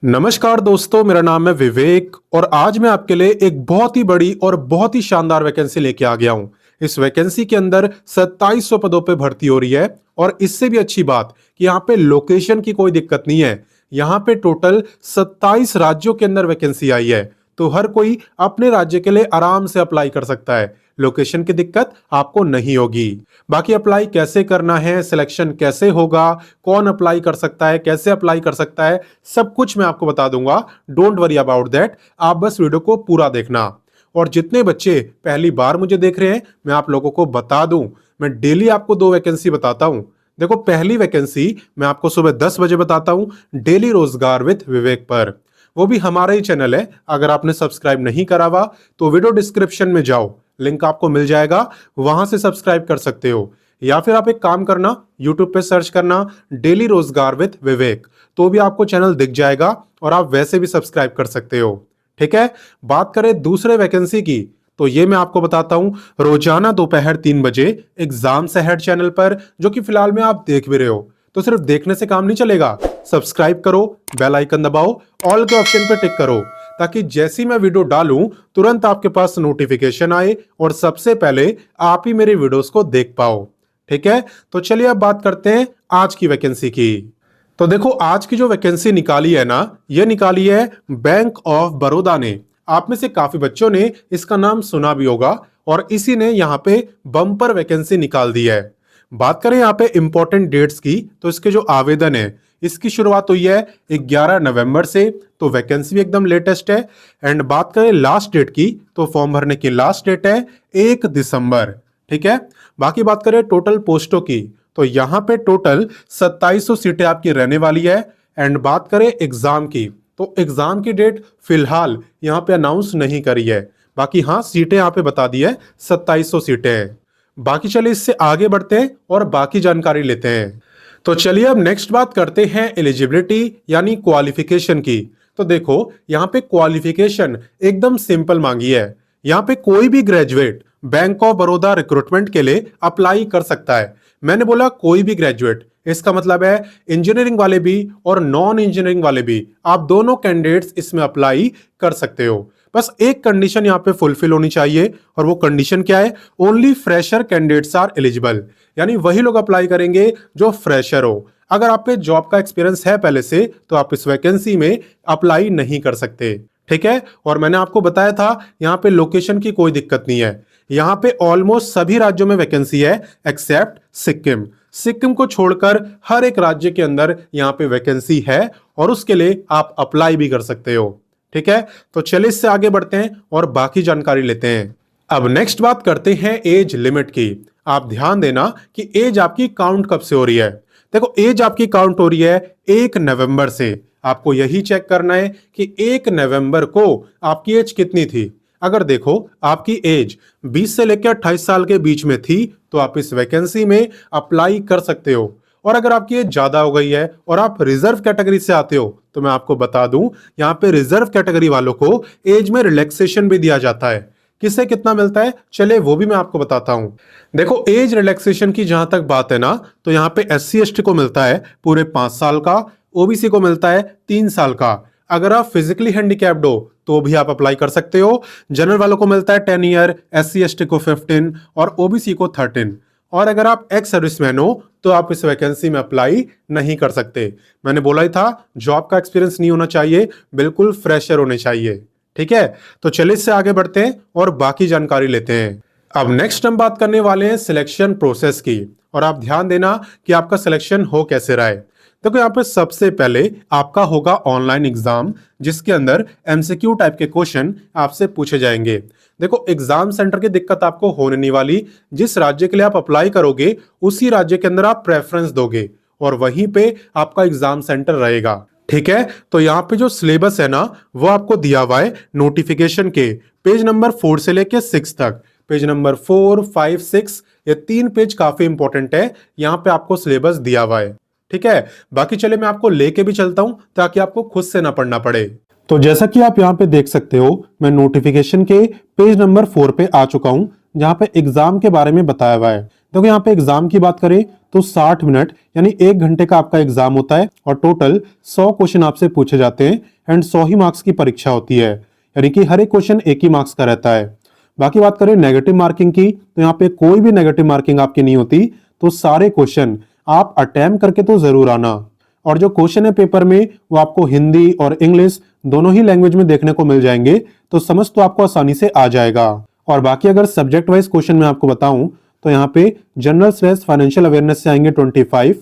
नमस्कार दोस्तों, मेरा नाम है विवेक और आज मैं आपके लिए एक बहुत ही बड़ी और बहुत ही शानदार वैकेंसी लेके आ गया हूं। इस वैकेंसी के अंदर 2700 पदों पे भर्ती हो रही है और इससे भी अच्छी बात कि यहाँ पे लोकेशन की कोई दिक्कत नहीं है। यहाँ पे टोटल 27 राज्यों के अंदर वैकेंसी आई है, तो हर कोई अपने राज्य के लिए आराम से अप्लाई कर सकता है। लोकेशन की दिक्कत आपको नहीं होगी। बाकी अप्लाई कैसे करना है, सिलेक्शन कैसे होगा, कौन अप्लाई कर सकता है, कैसे अप्लाई कर सकता है, सब कुछ मैं आपको बता दूंगा। डोंट वरी अबाउट दैट, आप बस वीडियो को पूरा देखना। और जितने बच्चे पहली बार मुझे देख रहे हैं, मैं आप लोगों को बता दूं, मैं डेली आपको 2 वैकेंसी बताता हूं। देखो, पहली वैकेंसी मैं आपको सुबह 10 बजे बताता हूं, डेली रोजगार विद विवेक पर। वो भी हमारा ही चैनल है। अगर आपने सब्सक्राइब नहीं करा हुआ तो वीडियो डिस्क्रिप्शन में जाओ, लिंक आपको मिल जाएगा, वहां से सब्सक्राइब कर सकते हो। या फिर आप एक काम करना, यूट्यूब पे सर्च करना डेली रोजगार विद विवेक, तो भी आपको चैनल दिख जाएगा और आप वैसे भी सब्सक्राइब कर सकते हो। ठीक है, बात करें दूसरे वैकेंसी की, तो ये मैं आपको बताता हूं रोजाना दोपहर 3 बजे एग्जाम्स अहेड चैनल पर, जो कि फिलहाल में आप देख भी रहे हो। तो सिर्फ देखने से काम नहीं चलेगा, सब्सक्राइब करो, बेल आइकन दबाओ, ऑल के ऑप्शन पे टिक करो, ताकि जैसी मैं वीडियो डालूं तुरंत आपके पास नोटिफिकेशन आए और सबसे पहले आप ही मेरे वीडियोस को देख पाओ। ठीक है, तो चलिए अब बात करते हैं आज की वैकेंसी की। तो देखो, आज की जो वैकेंसी निकाली है ना, ये निकाली है बैंक ऑफ बड़ौदा ने। आप में से काफी बच्चों ने इसका नाम सुना भी होगा और इसी ने यहाँ पे बम्पर वैकेंसी निकाल दी है। बात करें यहाँ पे इंपॉर्टेंट डेट्स की, तो इसके जो आवेदन है इसकी शुरुआत हुई है 11 नवंबर से, तो वैकेंसी भी एकदम लेटेस्ट है। एंड बात करें लास्ट डेट की, तो फॉर्म भरने की लास्ट डेट है 1 दिसंबर। ठीक है, बाकी बात करें टोटल पोस्टों की, तो यहाँ पे टोटल 2700 सीटें आपकी रहने वाली है। एंड बात करें एग्जाम की, तो एग्जाम की डेट फिलहाल यहाँ पे अनाउंस नहीं करी है। बाकी हाँ, सीटें यहाँ पे बता दी है, 2700 सीटें हैं। बाकी चलिए इससे आगे बढ़ते हैं और बाकी जानकारी लेते हैं। तो चलिए अब नेक्स्ट बात करते हैं एलिजिबिलिटी यानी क्वालिफिकेशन की। तो देखो, यहाँ पे क्वालिफिकेशन एकदम सिंपल मांगी है। यहाँ पे कोई भी graduate bank of Baroda recruitment के लिए अप्लाई कर सकता है। मैंने बोला कोई भी ग्रेजुएट, इसका मतलब है इंजीनियरिंग वाले भी और नॉन इंजीनियरिंग वाले भी, आप दोनों कैंडिडेट्स इसमें अप्लाई कर सकते हो। बस एक कंडीशन यहाँ पे फुलफिल होनी चाहिए, और वो कंडीशन क्या है? Only fresher candidates are eligible, यानी वही लोग अप्लाई करेंगे जो फ्रेशर हो। अगर आप पे जॉब का एक्सपीरियंस है पहले से, तो आप इस वैकेंसी में अप्लाई नहीं कर सकते। ठीक है, और मैंने आपको बताया था यहाँ पे लोकेशन की कोई दिक्कत नहीं है। यहाँ पे ऑलमोस्ट सभी राज्यों में वैकेंसी है एक्सेप्ट सिक्किम। सिक्किम को छोड़कर हर एक राज्य के अंदर यहाँ पे वैकेंसी है और उसके लिए आप अप्लाई भी कर सकते हो। ठीक है, तो चलिए इससे आगे बढ़ते हैं और बाकी जानकारी लेते हैं। अब नेक्स्ट बात करते हैं एज लिमिट की। आप ध्यान देना कि एज आपकी काउंट कब से हो रही है। देखो, एज आपकी काउंट हो रही है 1 नवंबर से। आपको यही चेक करना है कि 1 नवंबर को आपकी एज कितनी थी। अगर देखो आपकी एज 20 से लेकर 28 साल के बीच में थी, तो आप इस वैकेंसी में अप्लाई कर सकते हो। और अगर आपकी एज ज्यादा हो गई है और आप रिजर्व कैटेगरी से आते हो, तो मैं आपको बता दूं, यहाँ पे रिजर्व कैटेगरी वालों को एज में रिलैक्सेशन भी दिया जाता है। किससे कितना मिलता है, चले वो भी मैं आपको बताता हूं। देखो, एज रिलैक्सेशन की जहां तक बात है ना, तो यहाँ पे SC ST को मिलता है पूरे 5 साल का, OBC को मिलता है 3 साल का। अगर आप फिजिकली हैंडीकैप्ड हो तो भी आप अप्लाई कर सकते हो। जनरल वालों को मिलता है 10 ईयर, SC ST को 15 और OBC को 13। और अगर आप एक्स सर्विसमैन हो तो आप इस वैकेंसी में अप्लाई नहीं कर सकते। मैंने बोला ही था, जॉब का एक्सपीरियंस नहीं होना चाहिए, बिल्कुल फ्रेशर होने चाहिए। ठीक है, तो चलिए इससे आगे बढ़ते हैं और बाकी जानकारी लेते हैं। अब नेक्स्ट हम बात करने वाले हैं सिलेक्शन प्रोसेस की, और आप ध्यान देना कि आपका सिलेक्शन हो कैसे रहा है। देखो, यहाँ पे सबसे पहले आपका होगा ऑनलाइन एग्जाम, जिसके अंदर MCQ टाइप के क्वेश्चन आपसे पूछे जाएंगे। देखो, एग्जाम सेंटर की दिक्कत आपको होने नहीं वाली। जिस राज्य के लिए आप अप्लाई करोगे उसी राज्य के अंदर आप प्रेफरेंस दोगे और वहीं पे आपका एग्जाम सेंटर रहेगा। ठीक है, तो यहाँ पे जो सिलेबस है ना, वो आपको दिया हुआ है नोटिफिकेशन के पेज नंबर 4 से लेके 6 तक। पेज नंबर 4, 5, 6, ये 3 पेज काफी इंपॉर्टेंट है। यहाँ पे आपको सिलेबस दिया हुआ है। ठीक है, बाकी चले मैं आपको लेके भी चलता हूं ताकि आपको खुद से ना पढ़ना पड़े। तो जैसा कि आप यहाँ पे देख सकते हो, मैं नोटिफिकेशन के पेज नंबर 4 पे आ चुका हूं, जहां पे एग्जाम के बारे में बताया हुआ है। देखो, यहाँ पे एग्जाम की बात करें तो 60 मिनट यानी 1 घंटे का आपका एग्जाम होता है और टोटल 100 क्वेश्चन आपसे पूछे जाते हैं एंड 100 ही मार्क्स की परीक्षा होती है, यानी कि हर एक क्वेश्चन एक ही मार्क्स का रहता है। बाकी बात करें नेगेटिव मार्किंग की, तो यहाँ पे कोई भी नेगेटिव मार्किंग आपकी नहीं होती, तो सारे क्वेश्चन आप अटेम्प्ट करके तो जरूर आना। और जो क्वेश्चन है पेपर में वो आपको हिंदी और इंग्लिश दोनों ही लैंग्वेज में देखने को मिल जाएंगे, तो समझ तो आपको आसानी से आ जाएगा। और बाकी अगर सब्जेक्ट वाइज क्वेश्चन मैं आपको बताऊं तो यहाँ पे जनरल स्ट्रेस फाइनेंशियल अवेयरनेस से आएंगे 25,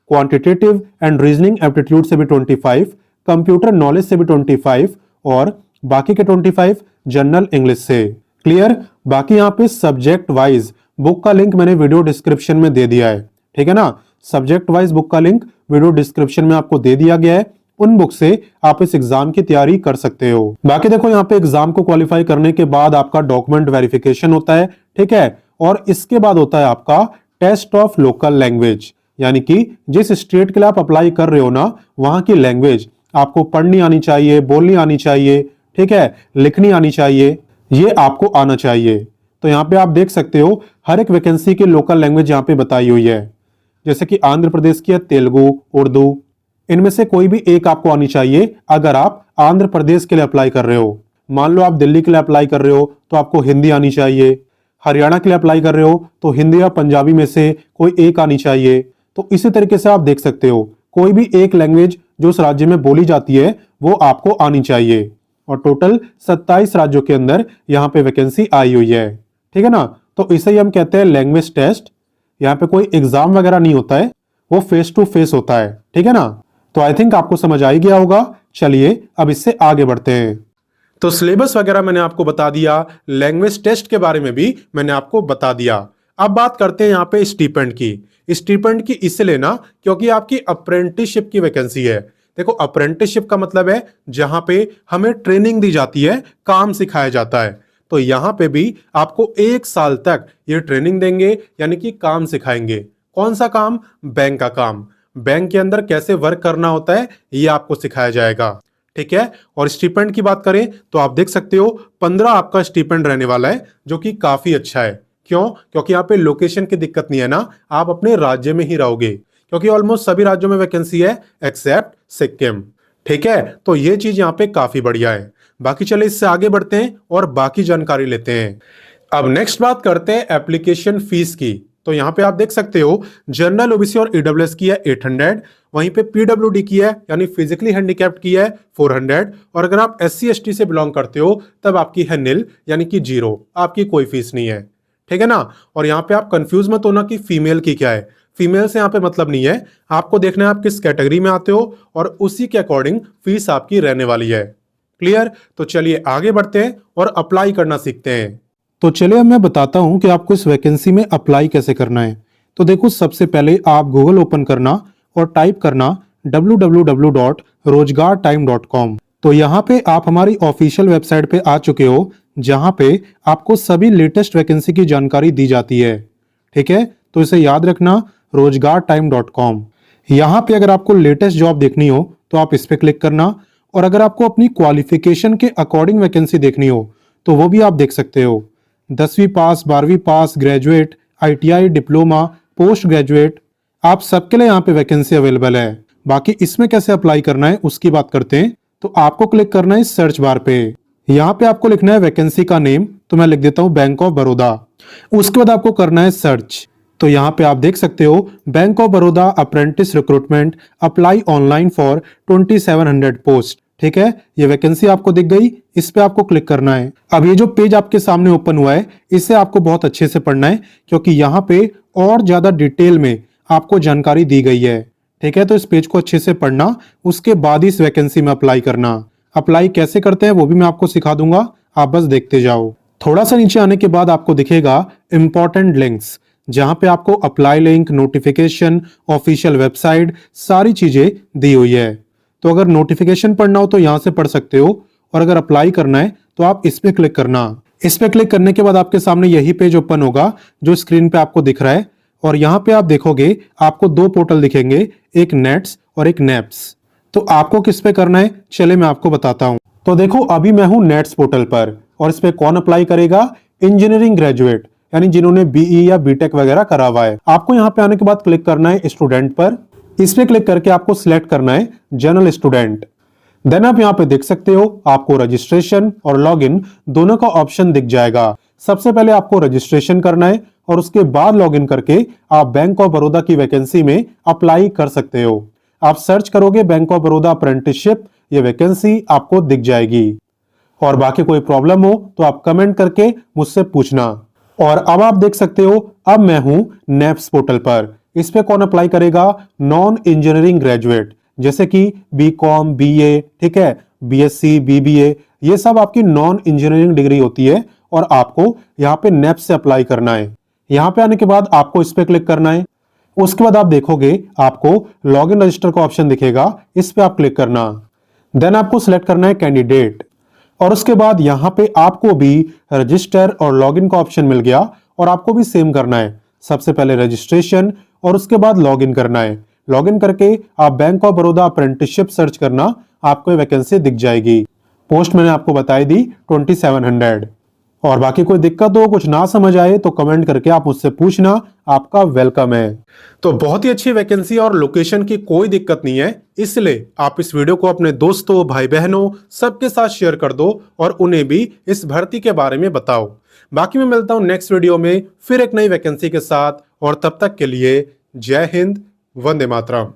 क्वांटिटेटिव एंड रीजनिंग एप्टीट्यूड से भी 25, कंप्यूटर नॉलेज से भी 25 और बाकी के 25 जनरल इंग्लिश से। क्लियर। बाकी यहाँ पे सब्जेक्ट वाइज बुक का लिंक मैंने वीडियो डिस्क्रिप्शन में दे दिया है, ठीक है ना। सब्जेक्ट वाइज बुक का लिंक वीडियो डिस्क्रिप्शन में आपको दे दिया गया है, उन बुक से आप इस एग्जाम की तैयारी कर सकते हो। बाकी देखो यहाँ पे एग्जाम को क्वालिफाई करने के बाद आपका डॉक्यूमेंट वेरिफिकेशन होता है, ठीक है, और इसके बाद होता है आपका टेस्ट ऑफ लोकल लैंग्वेज, यानी कि जिस स्टेट के लिए आप अप्लाई कर रहे हो ना वहां की लैंग्वेज आपको पढ़नी आनी चाहिए, बोलनी आनी चाहिए, ठीक है, लिखनी आनी चाहिए, ये आपको आना चाहिए। तो यहाँ पे आप देख सकते हो हर एक वैकेंसी की लोकल लैंग्वेज यहाँ पे बताई हुई है, जैसे कि आंध्र प्रदेश की है तेलुगु, उर्दू, इनमें से कोई भी एक आपको आनी चाहिए अगर आप आंध्र प्रदेश के लिए अप्लाई कर रहे हो। मान लो आप दिल्ली के लिए अप्लाई कर रहे हो तो आपको हिंदी आनी चाहिए, हरियाणा के लिए अप्लाई कर रहे हो तो हिंदी या पंजाबी में से कोई एक आनी चाहिए। तो इसी तरीके से आप देख सकते हो कोई भी एक लैंग्वेज जो उस राज्य में बोली जाती है वो आपको आनी चाहिए। और टोटल 27 राज्यों के अंदर यहाँ पे वैकेंसी आई हुई है, ठीक है ना। तो इसे ही हम कहते हैं लैंग्वेज टेस्ट। यहाँ पे कोई एग्जाम वगैरह नहीं होता है, वो फेस टू फेस होता है, ठीक है ना। तो आई थिंक आपको समझ आ ही गया होगा। चलिए अब इससे आगे बढ़ते हैं। तो सिलेबस वगैरह मैंने आपको बता दिया, लैंग्वेज टेस्ट के बारे में भी मैंने आपको बता दिया। अब बात करते हैं यहाँ पे स्टीपेंड की। स्टीपेंड की इससे लेना क्योंकि आपकी अप्रेंटिसशिप की वैकेंसी है। देखो अप्रेंटिसशिप का मतलब है जहां पे हमें ट्रेनिंग दी जाती है, काम सिखाया जाता है। तो यहां पे भी आपको 1 साल तक ये ट्रेनिंग देंगे, यानी कि काम सिखाएंगे। कौन सा काम? बैंक का काम। बैंक के अंदर कैसे वर्क करना होता है ये आपको सिखाया जाएगा, ठीक है। और स्टीपेंड की बात करें तो आप देख सकते हो 15 आपका स्टीपेंड रहने वाला है, जो कि काफी अच्छा है। क्यों? क्योंकि यहाँ पे लोकेशन की दिक्कत नहीं है ना, आप अपने राज्य में ही रहोगे, क्योंकि ऑलमोस्ट सभी राज्यों में वैकेंसी है एक्सेप्ट सिक्किम, ठीक है। तो ये चीज यहाँ पे काफी बढ़िया है। बाकी चले इससे आगे बढ़ते हैं और बाकी जानकारी लेते हैं। अब नेक्स्ट बात करते हैं एप्लीकेशन फीस की। तो यहाँ पे आप देख सकते हो जनरल, ओबीसी और ईडब्ल्यूएस की है 800, वहीं पे पीडब्ल्यूडी की है यानी फिजिकली हैंडीकैप्ड की है 400, और अगर आप एससी एसटी से बिलोंग करते हो तब आपकी है निल यानी कि 0, आपकी कोई फीस नहीं है, ठीक है ना। और यहाँ पे आप कंफ्यूज मत होना कि फीमेल की क्या है। फीमेल से यहाँ पे मतलब नहीं है, आपको देखना है आप किस कैटेगरी में आते हो और उसी के अकॉर्डिंग फीस आपकी रहने वाली है। क्लियर। तो चलिए आगे बढ़ते हैं और अप्लाई करना सीखते हैं। तो चलिए अब मैं बताता हूं कि आपको इस वैकेंसी में अप्लाई कैसे करना है। तो देखो सबसे पहले आप गूगल ओपन करना और टाइप करना www.rozgartime.com। तो यहाँ पे आप हमारी ऑफिशियल वेबसाइट पे आ चुके हो, जहां पे आपको सभी लेटेस्ट वैकेंसी की जानकारी दी जाती है, ठीक है। तो इसे याद रखना rozgartime.com। यहाँ पे अगर आपको लेटेस्ट जॉब देखनी हो तो आप इस पे क्लिक करना, और अगर आपको अपनी क्वालिफिकेशन के अकॉर्डिंग वैकेंसी देखनी हो तो वो भी आप देख सकते हो। 10वीं पास, 12वीं pass, graduate, ITI, diploma, post graduate, आप सबके लिए यहाँ पे वैकेंसी अवेलेबल है। बाकी इसमें कैसे अप्लाई करना है उसकी बात करते हैं। तो आपको क्लिक करना है सर्च बार पे, यहाँ पे आपको लिखना है वैकेंसी का नेम, तो मैं लिख देता हूँ बैंक ऑफ बड़ौदा। उसके बाद आपको करना है सर्च। तो यहाँ पे आप देख सकते हो bank of Baroda apprentice recruitment, apply online for 2700 post, ठीक है। ये वैकेंसी आपको दिख गई, इस पे आपको क्लिक करना है। अब ये जो पेज आपके सामने ओपन हुआ है इसे आपको बहुत अच्छे से पढ़ना है, क्योंकि यहाँ पे और ज्यादा डिटेल में आपको जानकारी दी गई है, ठीक है। तो इस पेज को अच्छे से पढ़ना, उसके बाद इस वैकेंसी में अप्लाई करना। अप्लाई कैसे करते हैं वो भी मैं आपको सिखा दूंगा, आप बस देखते जाओ। थोड़ा सा नीचे आने के बाद आपको दिखेगा इंपॉर्टेंट लिंक्स, जहां पे आपको apply link, notification, official website, सारी चीजें दी हुई है। तो अगर नोटिफिकेशन पढ़ना हो तो यहां से पढ़ सकते हो, और अगर अप्लाई करना है तो आप इस पे क्लिक करना। इस पे क्लिक करने के बाद आपके सामने यही पेज ओपन होगा जो स्क्रीन पे आपको दिख रहा है, और यहाँ पे आप देखोगे आपको 2 पोर्टल दिखेंगे, एक नेट्स और एक नेप्स। तो आपको किस पे करना है चले मैं आपको बताता हूँ। तो देखो अभी मैं हूँ नेट्स पोर्टल पर, और इस पे कौन अप्लाई करेगा? इंजीनियरिंग ग्रेजुएट, यानी जिन्होंने बीई या बीटेक वगैरह करा हुआ है। आपको यहाँ पे आने के बाद क्लिक करना है स्टूडेंट पर। इस पे क्लिक करके आपको सिलेक्ट करना है जनरल स्टूडेंट। देन आप यहाँ पे देख सकते हो आपको रजिस्ट्रेशन और लॉगिन दोनों का ऑप्शन दिख जाएगा। सबसे पहले आपको रजिस्ट्रेशन करना है और उसके बाद लॉगिन करके आप बैंक ऑफ बड़ौदा की वैकेंसी में अप्लाई कर सकते हो। आप सर्च करोगे बैंक ऑफ बड़ौदा अप्रेंटिसशिप, ये वैकेंसी आपको दिख जाएगी। और बाकी कोई प्रॉब्लम हो तो आप कमेंट करके मुझसे पूछना। और अब आप देख सकते हो अब मैं हूं नेप्स पोर्टल पर। इस पे कौन अप्लाई करेगा? नॉन इंजीनियरिंग ग्रेजुएट, जैसे कि बीकॉम, बीए, ठीक है, बीएससी, बीबीए, ये सब आपकी नॉन इंजीनियरिंग डिग्री होती है और आपको यहाँ पे नेप्स से अप्लाई करना है। यहाँ पे आने के बाद आपको इस पे क्लिक करना है। उसके बाद आप देखोगे आपको लॉग इन रजिस्टर का ऑप्शन दिखेगा, इस पे आप क्लिक करना। देन आपको सिलेक्ट करना है कैंडिडेट और उसके बाद यहाँ पे आपको भी रजिस्टर और लॉगिन का ऑप्शन मिल गया और आपको भी सेम करना है। सबसे पहले रजिस्ट्रेशन और उसके बाद लॉगिन करना है। लॉगिन करके आप bank of Baroda apprenticeship search करना, आपको वैकेंसी दिख जाएगी। पोस्ट मैंने आपको बताई दी 2700। और बाकी कोई दिक्कत हो, कुछ ना समझ आए तो कमेंट करके आप मुझसे पूछना, आपका वेलकम है। तो बहुत ही अच्छी वैकेंसी और लोकेशन की कोई दिक्कत नहीं है, इसलिए आप इस वीडियो को अपने दोस्तों, भाई बहनों सबके साथ शेयर कर दो और उन्हें भी इस भर्ती के बारे में बताओ। बाकी मैं मिलता हूं नेक्स्ट वीडियो में फिर एक नई वैकेंसी के साथ, और तब तक के लिए जय हिंद, वंदे मातरम।